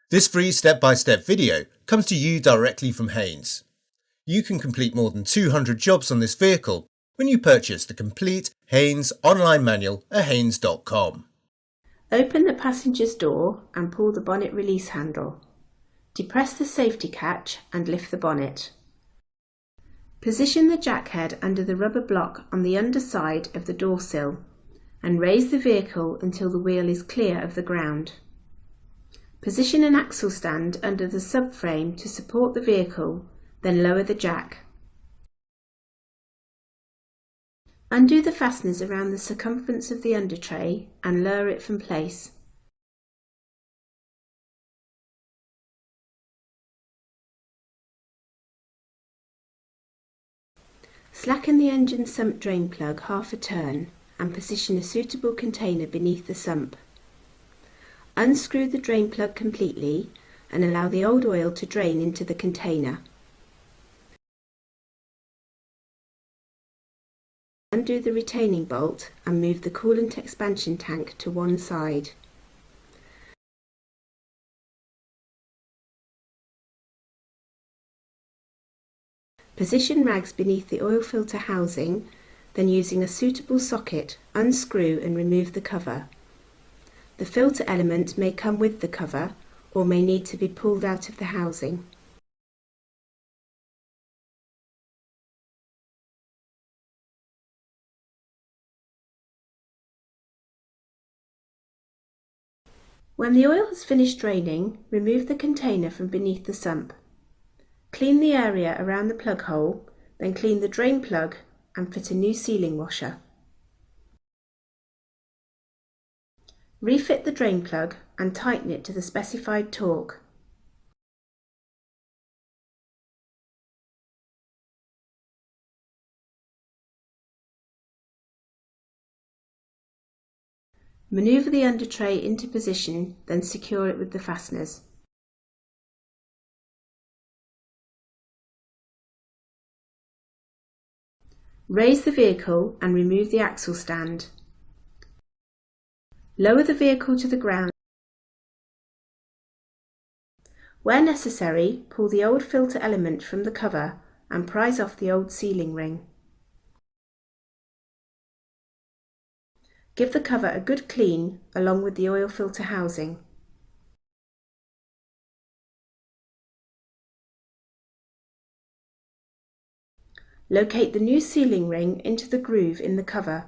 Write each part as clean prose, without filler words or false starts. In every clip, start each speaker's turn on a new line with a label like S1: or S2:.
S1: This free step-by-step video comes to you directly from Haynes. You can complete more than 200 jobs on this vehicle when you purchase the complete Haynes online manual at haynes.com.
S2: Open the passenger's door and pull the bonnet release handle. Depress the safety catch and lift the bonnet. Position the jackhead under the rubber block on the underside of the door sill and raise the vehicle until the wheel is clear of the ground. Position an axle stand under the subframe to support the vehicle, then lower the jack. Undo the fasteners around the circumference of the undertray and lower it from place. Slacken the engine sump drain plug half a turn and position a suitable container beneath the sump. Unscrew the drain plug completely and allow the old oil to drain into the container. Undo the retaining bolt and move the coolant expansion tank to one side. Position rags beneath the oil filter housing, then using a suitable socket, unscrew and remove the cover. The filter element may come with the cover or may need to be pulled out of the housing. When the oil has finished draining, remove the container from beneath the sump. Clean the area around the plug hole, then clean the drain plug and fit a new sealing washer. Refit the drain plug and tighten it to the specified torque. Manoeuvre the undertray into position, then secure it with the fasteners. Raise the vehicle and remove the axle stand. Lower the vehicle to the ground. Where necessary, pull the old filter element from the cover and prise off the old sealing ring. Give the cover a good clean along with the oil filter housing. Locate the new sealing ring into the groove in the cover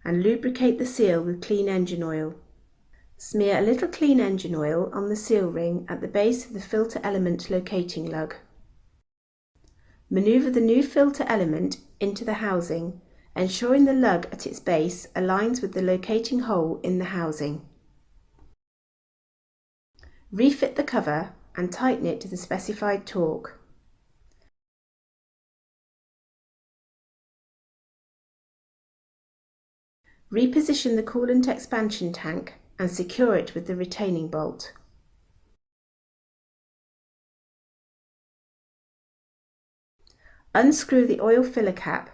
S2: and lubricate the seal with clean engine oil. Smear a little clean engine oil on the seal ring at the base of the filter element locating lug. Manoeuvre the new filter element into the housing, ensuring the lug at its base aligns with the locating hole in the housing. Refit the cover and tighten it to the specified torque. Reposition the coolant expansion tank and secure it with the retaining bolt. Unscrew the oil filler cap,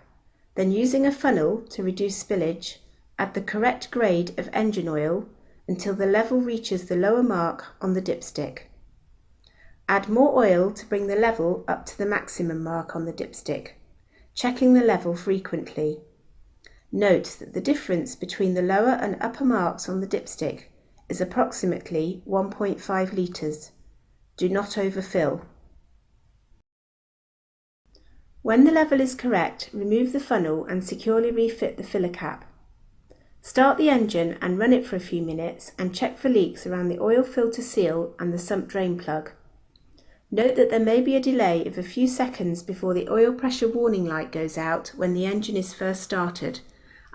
S2: then using a funnel to reduce spillage, add the correct grade of engine oil until the level reaches the lower mark on the dipstick. Add more oil to bring the level up to the maximum mark on the dipstick, checking the level frequently. Note that the difference between the lower and upper marks on the dipstick is approximately 1.5 litres. Do not overfill. When the level is correct, remove the funnel and securely refit the filler cap. Start the engine and run it for a few minutes and check for leaks around the oil filter seal and the sump drain plug. Note that there may be a delay of a few seconds before the oil pressure warning light goes out when the engine is first started,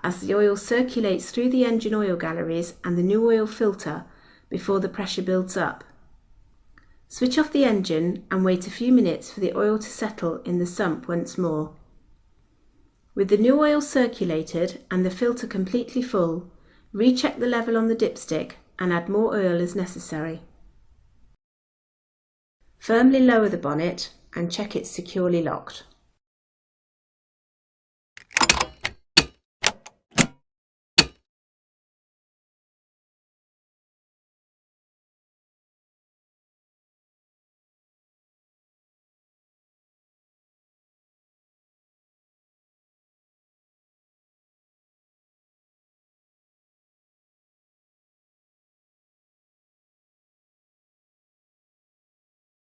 S2: as the oil circulates through the engine oil galleries and the new oil filter before the pressure builds up. Switch off the engine and wait a few minutes for the oil to settle in the sump once more. With the new oil circulated and the filter completely full, recheck the level on the dipstick and add more oil as necessary. Firmly lower the bonnet and check it's securely locked.